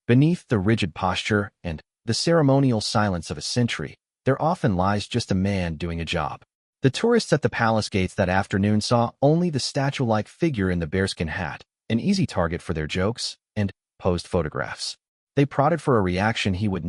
Beneath the rigid posture and the ceremonial silence of a century, there often lies just a man doing a job. The tourists at the palace gates that afternoon saw only the statue-like figure in the bearskin hat, an easy target for their jokes and posed photographs. They prodded for a reaction he could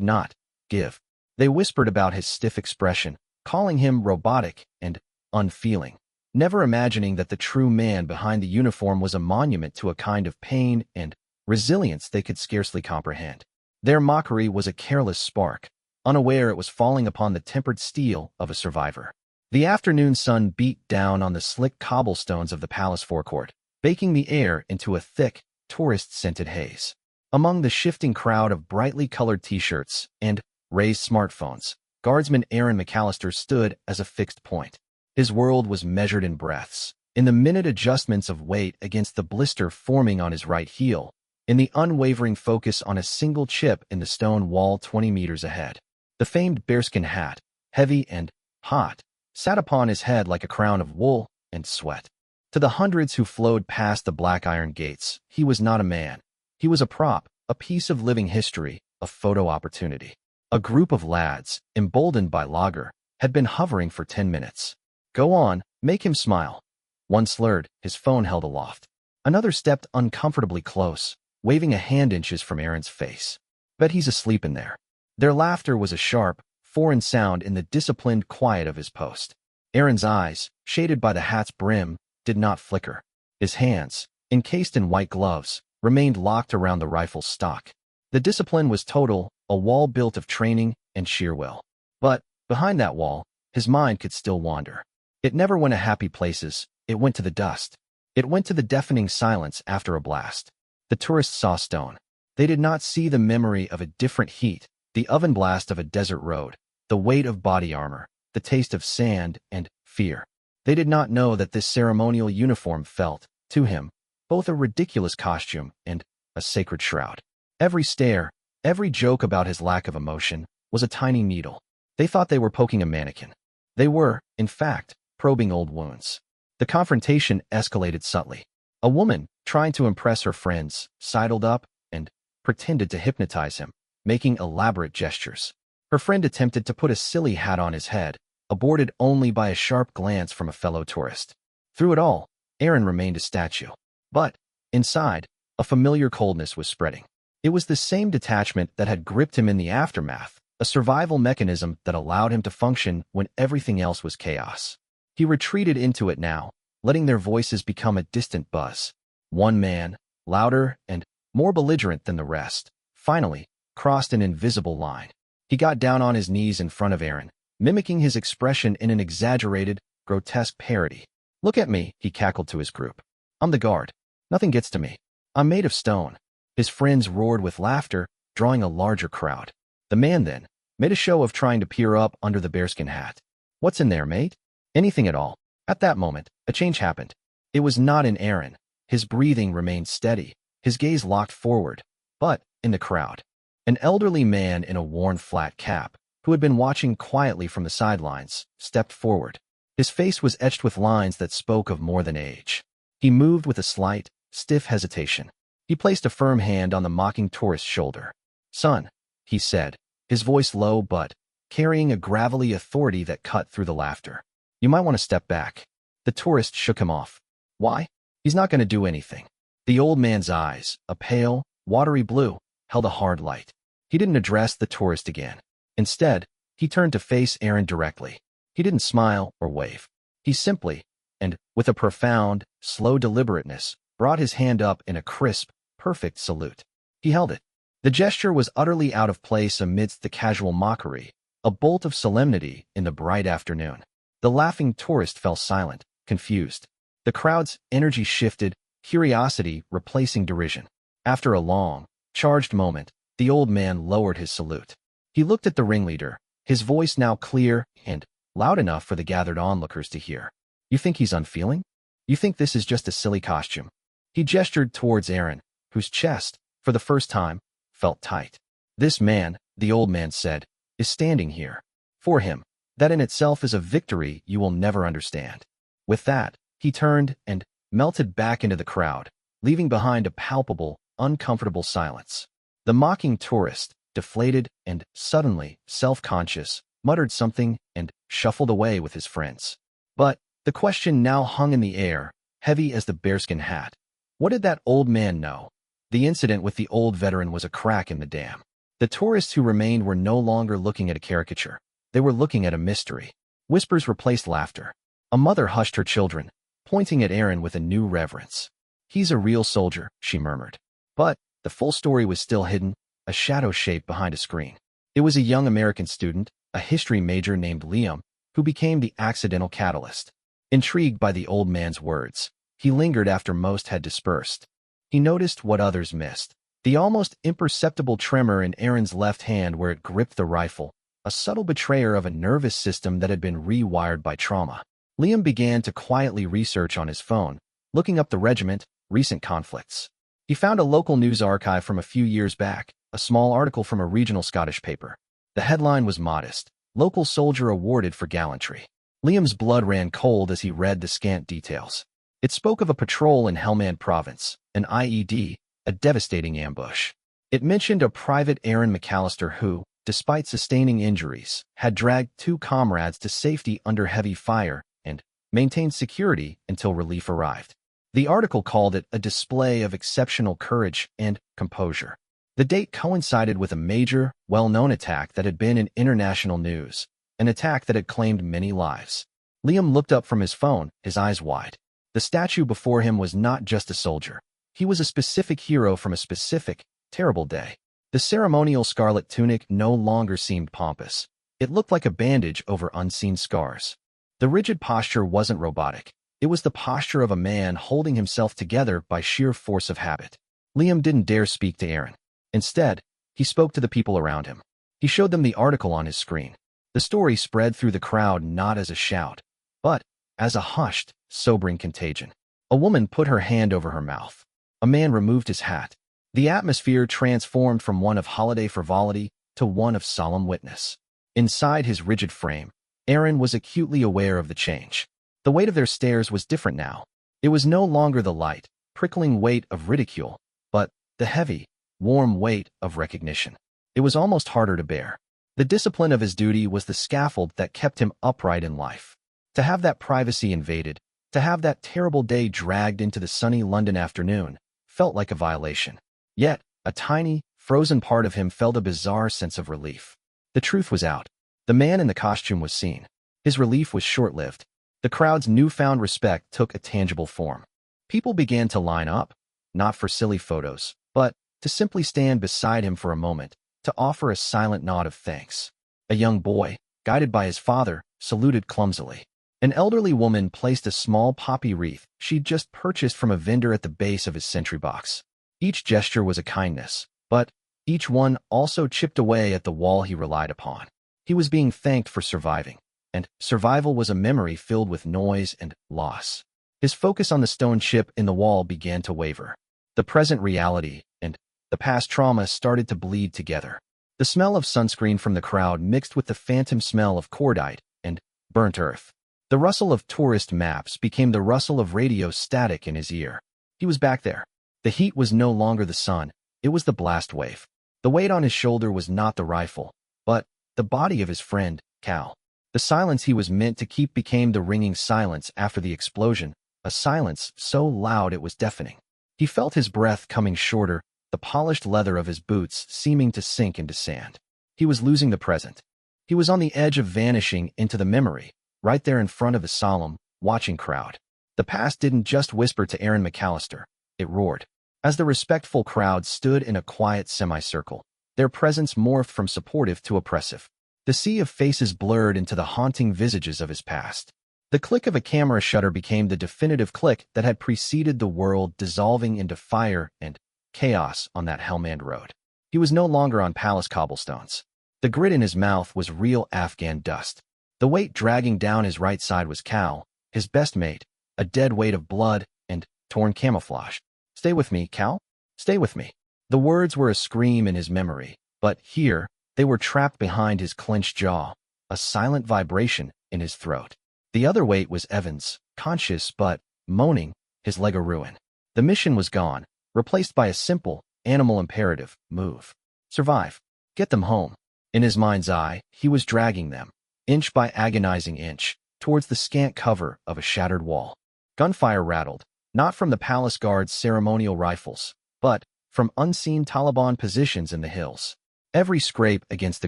not, give. They whispered about his stiff expression, calling him robotic and unfeeling, never imagining that the true man behind the uniform was a monument to a kind of pain and resilience they could scarcely comprehend. Their mockery was a careless spark, unaware it was falling upon the tempered steel of a survivor. The afternoon sun beat down on the slick cobblestones of the palace forecourt, baking the air into a thick, tourist-scented haze. Among the shifting crowd of brightly colored t-shirts and raised smartphones, Guardsman Aaron McAllister stood as a fixed point. His world was measured in breaths, in the minute adjustments of weight against the blister forming on his right heel, in the unwavering focus on a single chip in the stone wall 20 meters ahead. The famed bearskin hat, heavy and hot, sat upon his head like a crown of wool and sweat. To the hundreds who flowed past the black iron gates, he was not a man. He was a prop, a piece of living history, a photo opportunity. A group of lads, emboldened by lager, had been hovering for 10 minutes. Go on, make him smile. One slurred, his phone held aloft. Another stepped uncomfortably close, waving a hand inches from Aaron's face. Bet he's asleep in there. Their laughter was a sharp, foreign sound in the disciplined quiet of his post. Aaron's eyes, shaded by the hat's brim, did not flicker. His hands, encased in white gloves, remained locked around the rifle's stock. The discipline was total, a wall built of training and sheer will. But, behind that wall, his mind could still wander. It never went to happy places, it went to the dust. It went to the deafening silence after a blast. The tourists saw stone. They did not see the memory of a different heat, the oven blast of a desert road, the weight of body armor, the taste of sand and fear. They did not know that this ceremonial uniform felt, to him, both a ridiculous costume and a sacred shroud. Every stare, every joke about his lack of emotion, was a tiny needle. They thought they were poking a mannequin. They were, in fact, probing old wounds. The confrontation escalated subtly. A woman, trying to impress her friends, sidled up and pretended to hypnotize him, making elaborate gestures. Her friend attempted to put a silly hat on his head, aborted only by a sharp glance from a fellow tourist. Through it all, Aaron remained a statue. But, inside, a familiar coldness was spreading. It was the same detachment that had gripped him in the aftermath, a survival mechanism that allowed him to function when everything else was chaos. He retreated into it now, letting their voices become a distant buzz. One man, louder and more belligerent than the rest, finally crossed an invisible line. He got down on his knees in front of Aaron, mimicking his expression in an exaggerated, grotesque parody. "Look at me," he cackled to his group. "I'm the guard. Nothing gets to me. I'm made of stone." His friends roared with laughter, drawing a larger crowd. The man then made a show of trying to peer up under the bearskin hat. "What's in there, mate?" "Anything at all." At that moment, a change happened. It was not in Aaron. His breathing remained steady, his gaze locked forward, but in the crowd. An elderly man in a worn flat cap, who had been watching quietly from the sidelines, stepped forward. His face was etched with lines that spoke of more than age. He moved with a slight, stiff hesitation. He placed a firm hand on the mocking tourist's shoulder. "Son," he said, his voice low but carrying a gravelly authority that cut through the laughter. "You might want to step back." The tourist shook him off. "Why? He's not going to do anything." The old man's eyes, a pale, watery blue, held a hard light. He didn't address the tourist again. Instead, he turned to face Aaron directly. He didn't smile or wave. He simply, and with a profound, slow deliberateness, brought his hand up in a crisp, perfect salute. He held it. The gesture was utterly out of place amidst the casual mockery, a bolt of solemnity in the bright afternoon. The laughing tourist fell silent, confused. The crowd's energy shifted, curiosity replacing derision. After a long, charged moment, the old man lowered his salute. He looked at the ringleader, his voice now clear and loud enough for the gathered onlookers to hear. "You think he's unfeeling? You think this is just a silly costume?" He gestured towards Aaron, whose chest, for the first time, felt tight. "This man," the old man said, "is standing here. For him, that in itself is a victory you will never understand." With that, he turned and melted back into the crowd, leaving behind a palpable, uncomfortable silence. The mocking tourist, deflated and suddenly self-conscious, muttered something and shuffled away with his friends. But the question now hung in the air, heavy as the bearskin hat. What did that old man know? The incident with the old veteran was a crack in the dam. The tourists who remained were no longer looking at a caricature. They were looking at a mystery. Whispers replaced laughter. A mother hushed her children, pointing at Aaron with a new reverence. "He's a real soldier," she murmured. But the full story was still hidden, a shadow shape behind a screen. It was a young American student, a history major named Liam, who became the accidental catalyst. Intrigued by the old man's words, he lingered after most had dispersed. He noticed what others missed. The almost imperceptible tremor in Aaron's left hand where it gripped the rifle, a subtle betrayer of a nervous system that had been rewired by trauma. Liam began to quietly research on his phone, looking up the regiment, recent conflicts. He found a local news archive from a few years back, a small article from a regional Scottish paper. The headline was modest: "Local soldier awarded for gallantry." Liam's blood ran cold as he read the scant details. It spoke of a patrol in Helmand Province, an IED, a devastating ambush. It mentioned a private Aaron McAllister who, despite sustaining injuries, had dragged 2 comrades to safety under heavy fire and maintained security until relief arrived. The article called it a display of exceptional courage and composure. The date coincided with a major, well-known attack that had been in international news, an attack that had claimed many lives. Liam looked up from his phone, his eyes wide. The statue before him was not just a soldier. He was a specific hero from a specific, terrible day. The ceremonial scarlet tunic no longer seemed pompous. It looked like a bandage over unseen scars. The rigid posture wasn't robotic. It was the posture of a man holding himself together by sheer force of habit. Liam didn't dare speak to Aaron. Instead, he spoke to the people around him. He showed them the article on his screen. The story spread through the crowd not as a shout, but as a hushed, sobering contagion. A woman put her hand over her mouth. A man removed his hat. The atmosphere transformed from one of holiday frivolity to one of solemn witness. Inside his rigid frame, Aaron was acutely aware of the change. The weight of their stares was different now. It was no longer the light, prickling weight of ridicule, but the heavy, warm weight of recognition. It was almost harder to bear. The discipline of his duty was the scaffold that kept him upright in life. To have that privacy invaded, to have that terrible day dragged into the sunny London afternoon, felt like a violation. Yet, a tiny, frozen part of him felt a bizarre sense of relief. The truth was out. The man in the costume was seen. His relief was short-lived. The crowd's newfound respect took a tangible form. People began to line up, not for silly photos, but to simply stand beside him for a moment, to offer a silent nod of thanks. A young boy, guided by his father, saluted clumsily. An elderly woman placed a small poppy wreath she'd just purchased from a vendor at the base of his sentry box. Each gesture was a kindness, but each one also chipped away at the wall he relied upon. He was being thanked for surviving, and survival was a memory filled with noise and loss. His focus on the stone chip in the wall began to waver. The present reality and the past trauma started to bleed together. The smell of sunscreen from the crowd mixed with the phantom smell of cordite and burnt earth. The rustle of tourist maps became the rustle of radio static in his ear. He was back there. The heat was no longer the sun, it was the blast wave. The weight on his shoulder was not the rifle, but the body of his friend, Cal. The silence he was meant to keep became the ringing silence after the explosion, a silence so loud it was deafening. He felt his breath coming shorter, the polished leather of his boots seeming to sink into sand. He was losing the present. He was on the edge of vanishing into the memory, right there in front of the solemn, watching crowd. The past didn't just whisper to Aaron McAllister, it roared. As the respectful crowd stood in a quiet semicircle, their presence morphed from supportive to oppressive. The sea of faces blurred into the haunting visages of his past. The click of a camera shutter became the definitive click that had preceded the world dissolving into fire and chaos on that Helmand road. He was no longer on palace cobblestones. The grit in his mouth was real Afghan dust. The weight dragging down his right side was Cal, his best mate, a dead weight of blood and torn camouflage. "Stay with me, Cal. Stay with me." The words were a scream in his memory, but here, they were trapped behind his clenched jaw, a silent vibration in his throat. The other weight was Evans, conscious but moaning, his leg a ruin. The mission was gone, replaced by a simple, animal imperative: move. Survive. Get them home. In his mind's eye, he was dragging them, inch by agonizing inch, towards the scant cover of a shattered wall. Gunfire rattled, not from the palace guards' ceremonial rifles, but from unseen Taliban positions in the hills. Every scrape against the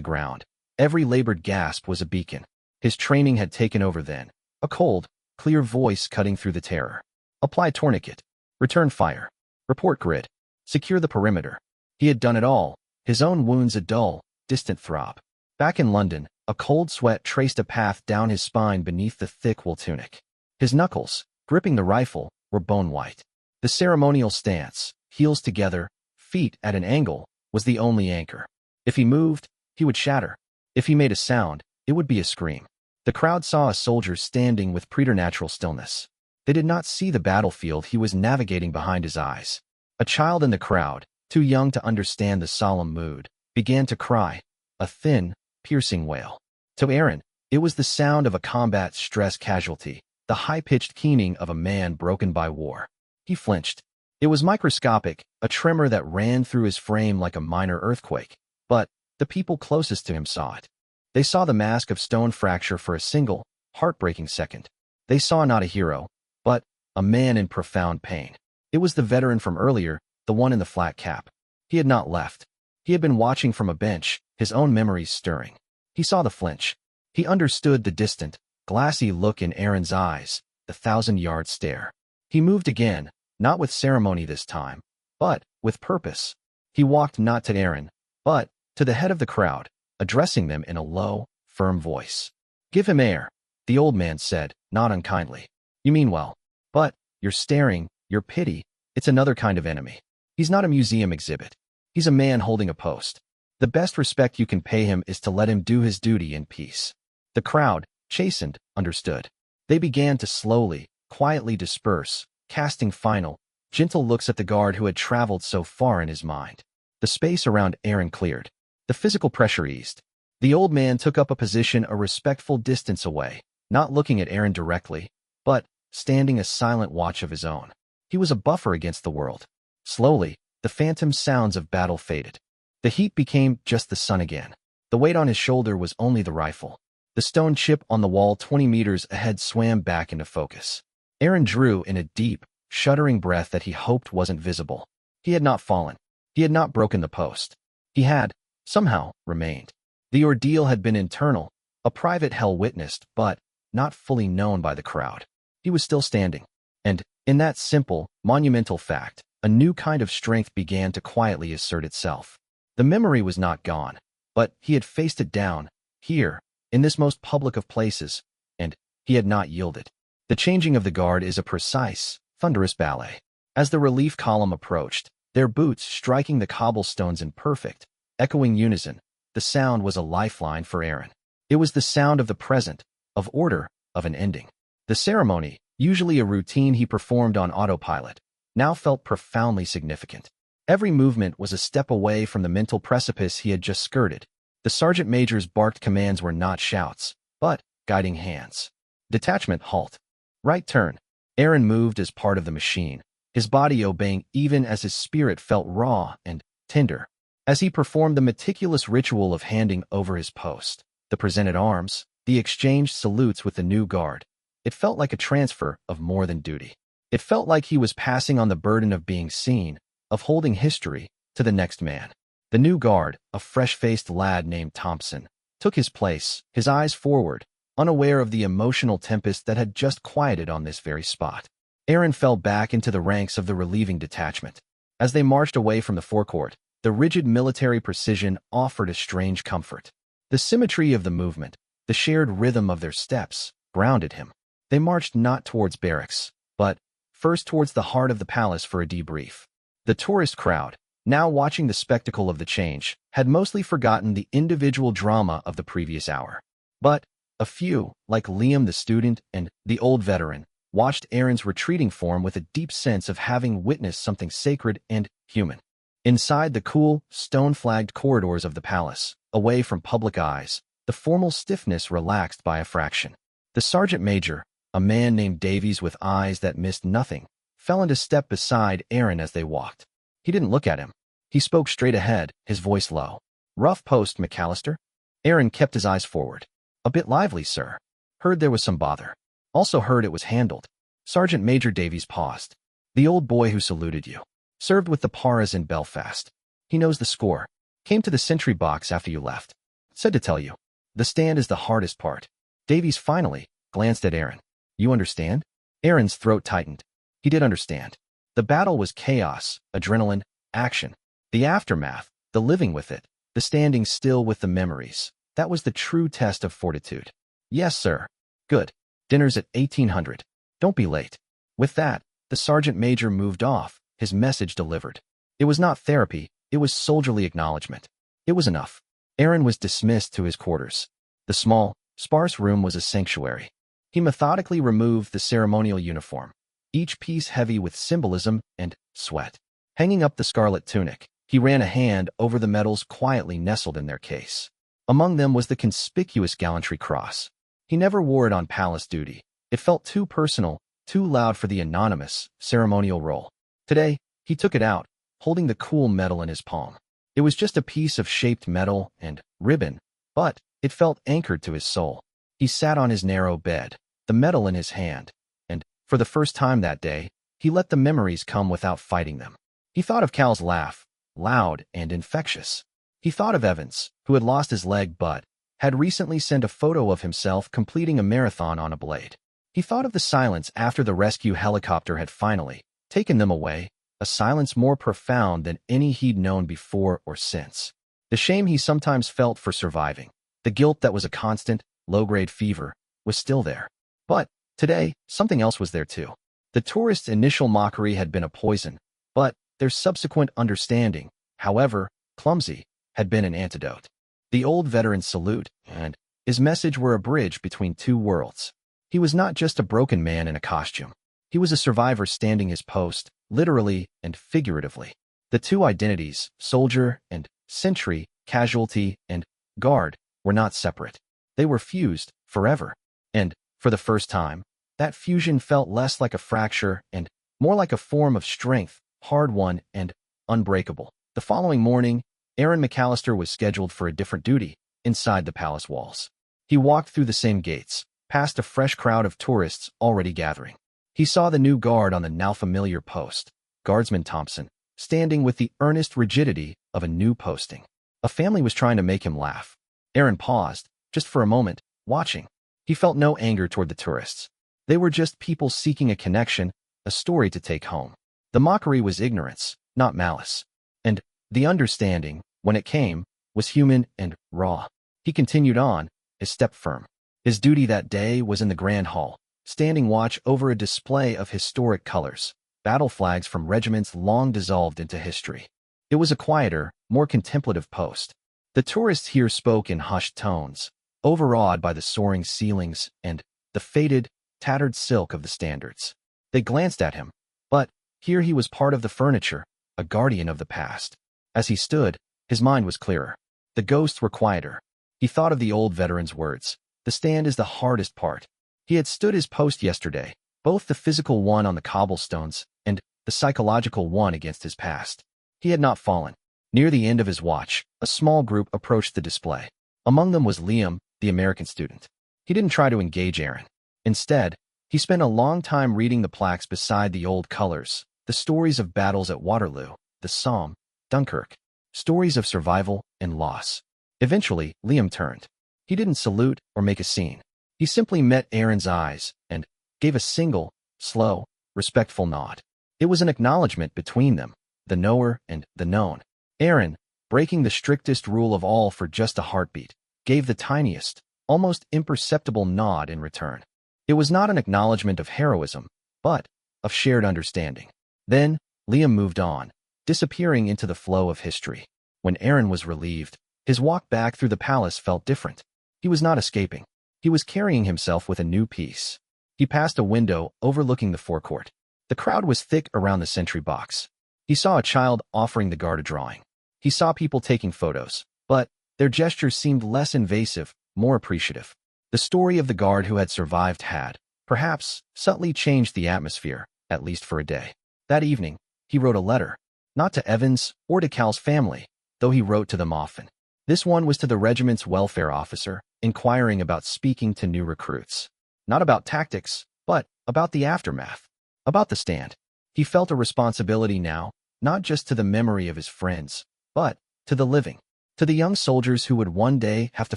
ground, every labored gasp was a beacon. His training had taken over then, a cold, clear voice cutting through the terror. Apply tourniquet. Return fire. Report grid. Secure the perimeter. He had done it all, his own wounds a dull, distant throb. Back in London, a cold sweat traced a path down his spine beneath the thick wool tunic. His knuckles, gripping the rifle, were bone-white. The ceremonial stance, heels together, feet at an angle, was the only anchor. If he moved, he would shatter. If he made a sound, it would be a scream. The crowd saw a soldier standing with preternatural stillness. They did not see the battlefield he was navigating behind his eyes. A child in the crowd, too young to understand the solemn mood, began to cry, a thin, piercing wail. To Aaron, it was the sound of a combat stress casualty, the high-pitched keening of a man broken by war. He flinched. It was microscopic, a tremor that ran through his frame like a minor earthquake, but the people closest to him saw it. They saw the mask of stone fracture for a single, heartbreaking second. They saw not a hero, but a man in profound pain. It was the veteran from earlier, the one in the flat cap. He had not left. He had been watching from a bench, his own memories stirring. He saw the flinch. He understood the distant, glassy look in Aaron's eyes, the thousand-yard stare. He moved again, not with ceremony this time, but with purpose. He walked not to Aaron, but to the head of the crowd, addressing them in a low, firm voice. Give him air, the old man said, not unkindly. You mean well. But your staring, your pity, it's another kind of enemy. He's not a museum exhibit. He's a man holding a post. The best respect you can pay him is to let him do his duty in peace. The crowd, chastened, understood. They began to slowly, quietly disperse, casting final, gentle looks at the guard who had traveled so far in his mind. The space around Aaron cleared. The physical pressure eased. The old man took up a position a respectful distance away, not looking at Aaron directly, but standing a silent watch of his own. He was a buffer against the world. Slowly, the phantom sounds of battle faded. The heat became just the sun again. The weight on his shoulder was only the rifle. The stone chip on the wall 20 meters ahead swam back into focus. Aaron drew in a deep, shuddering breath that he hoped wasn't visible. He had not fallen. He had not broken the post. He had, somehow, remained. The ordeal had been internal, a private hell witnessed, but not fully known by the crowd. He was still standing. And, in that simple, monumental fact, a new kind of strength began to quietly assert itself. The memory was not gone, but he had faced it down, here, in this most public of places, and he had not yielded. The changing of the guard is a precise, thunderous ballet. As the relief column approached, their boots striking the cobblestones in perfect, echoing unison, the sound was a lifeline for Aaron. It was the sound of the present, of order, of an ending. The ceremony, usually a routine he performed on autopilot, now felt profoundly significant. Every movement was a step away from the mental precipice he had just skirted. The sergeant major's barked commands were not shouts, but guiding hands. Detachment, halt. Right turn. Aaron moved as part of the machine, his body obeying even as his spirit felt raw and tender. As he performed the meticulous ritual of handing over his post, the presented arms, the exchanged salutes with the new guard, it felt like a transfer of more than duty. It felt like he was passing on the burden of being seen, of holding history, to the next man. The new guard, a fresh-faced lad named Thompson, took his place, his eyes forward, unaware of the emotional tempest that had just quieted on this very spot. Aaron fell back into the ranks of the relieving detachment. As they marched away from the forecourt, the rigid military precision offered a strange comfort. The symmetry of the movement, the shared rhythm of their steps, grounded him. They marched not towards barracks, but first towards the heart of the palace for a debrief. The tourist crowd, now watching the spectacle of the change, had mostly forgotten the individual drama of the previous hour. But a few, like Liam the student and the old veteran, watched Aaron's retreating form with a deep sense of having witnessed something sacred and human. Inside the cool, stone-flagged corridors of the palace, away from public eyes, the formal stiffness relaxed by a fraction. The sergeant major, a man named Davies with eyes that missed nothing, fell into step beside Aaron as they walked. He didn't look at him. He spoke straight ahead, his voice low. "Rough post, McAllister?" Aaron kept his eyes forward. "A bit lively, sir. Heard there was some bother. Also heard it was handled." Sergeant Major Davies paused. "The old boy who saluted you. Served with the Paras in Belfast. He knows the score. Came to the sentry box after you left. Said to tell you. The stand is the hardest part." Davies finally glanced at Aaron. "You understand?" Aaron's throat tightened. He did understand. The battle was chaos, adrenaline, action. The aftermath, the living with it, the standing still with the memories. That was the true test of fortitude. "Yes, sir." "Good. Dinner's at 1800. Don't be late." With that, the sergeant major moved off, his message delivered. It was not therapy, it was soldierly acknowledgement. It was enough. Aaron was dismissed to his quarters. The small, sparse room was a sanctuary. He methodically removed the ceremonial uniform, each piece heavy with symbolism and sweat. Hanging up the scarlet tunic, he ran a hand over the medals quietly nestled in their case. Among them was the conspicuous gallantry cross. He never wore it on palace duty. It felt too personal, too loud for the anonymous, ceremonial role. Today, he took it out, holding the cool medal in his palm. It was just a piece of shaped metal and ribbon, but it felt anchored to his soul. He sat on his narrow bed, the medal in his hand, and, for the first time that day, he let the memories come without fighting them. He thought of Cal's laugh, loud and infectious. He thought of Evans, who had lost his leg but had recently sent a photo of himself completing a marathon on a blade. He thought of the silence after the rescue helicopter had finally taken them away, a silence more profound than any he'd known before or since. The shame he sometimes felt for surviving, the guilt that was a constant, low-grade fever, was still there. But today, something else was there too. The tourists' initial mockery had been a poison, but their subsequent understanding, however clumsy, had been an antidote. The old veteran's salute and his message were a bridge between two worlds. He was not just a broken man in a costume. He was a survivor standing his post, literally and figuratively. The two identities, soldier and sentry, casualty and guard, were not separate. They were fused, forever. And, for the first time, that fusion felt less like a fracture and more like a form of strength, hard-won and unbreakable. The following morning, Aaron McAllister was scheduled for a different duty, inside the palace walls. He walked through the same gates, past a fresh crowd of tourists already gathering. He saw the new guard on the now familiar post, Guardsman Thompson, standing with the earnest rigidity of a new posting. A family was trying to make him laugh. Aaron paused, just for a moment, watching. He felt no anger toward the tourists. They were just people seeking a connection, a story to take home. The mockery was ignorance, not malice. And the understanding, when it came, was human and raw. He continued on, his step firm. His duty that day was in the Grand Hall, standing watch over a display of historic colors, battle flags from regiments long dissolved into history. It was a quieter, more contemplative post. The tourists here spoke in hushed tones, overawed by the soaring ceilings and the faded, tattered silk of the standards. They glanced at him, but here he was part of the furniture, a guardian of the past. As he stood, his mind was clearer. The ghosts were quieter. He thought of the old veteran's words. The stand is the hardest part. He had stood his post yesterday, both the physical one on the cobblestones and the psychological one against his past. He had not fallen. Near the end of his watch, a small group approached the display. Among them was Liam, the American student. He didn't try to engage Aaron. Instead, he spent a long time reading the plaques beside the old colors, the stories of battles at Waterloo, the Somme, Dunkirk, stories of survival and loss. Eventually, Liam turned. He didn't salute or make a scene. He simply met Aaron's eyes and gave a single, slow, respectful nod. It was an acknowledgement between them, the knower and the known. Aaron, breaking the strictest rule of all for just a heartbeat, gave the tiniest, almost imperceptible nod in return. It was not an acknowledgement of heroism, but of shared understanding. Then, Liam moved on, disappearing into the flow of history. When Aaron was relieved, his walk back through the palace felt different. He was not escaping. He was carrying himself with a new peace. He passed a window overlooking the forecourt. The crowd was thick around the sentry box. He saw a child offering the guard a drawing. He saw people taking photos, but their gestures seemed less invasive, more appreciative. The story of the guard who had survived had, perhaps, subtly changed the atmosphere, at least for a day. That evening, he wrote a letter. Not to Evans or to Cal's family, though he wrote to them often. This one was to the regiment's welfare officer, inquiring about speaking to new recruits. Not about tactics, but about the aftermath. About the stand. He felt a responsibility now, not just to the memory of his friends, but to the living. To the young soldiers who would one day have to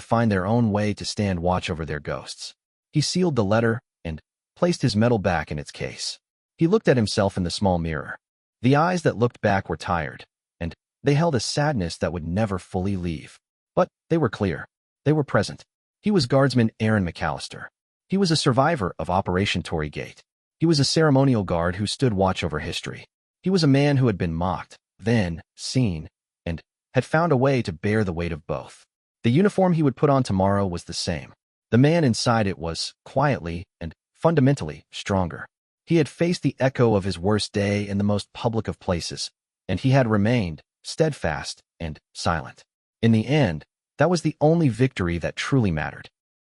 find their own way to stand watch over their ghosts. He sealed the letter and placed his medal back in its case. He looked at himself in the small mirror. The eyes that looked back were tired, and they held a sadness that would never fully leave. But they were clear. They were present. He was Guardsman Aaron McAllister. He was a survivor of Operation Tory Gate. He was a ceremonial guard who stood watch over history. He was a man who had been mocked, then seen, and had found a way to bear the weight of both. The uniform he would put on tomorrow was the same. The man inside it was, quietly and fundamentally, stronger. He had faced the echo of his worst day in the most public of places, and he had remained steadfast and silent. In the end, that was the only victory that truly mattered.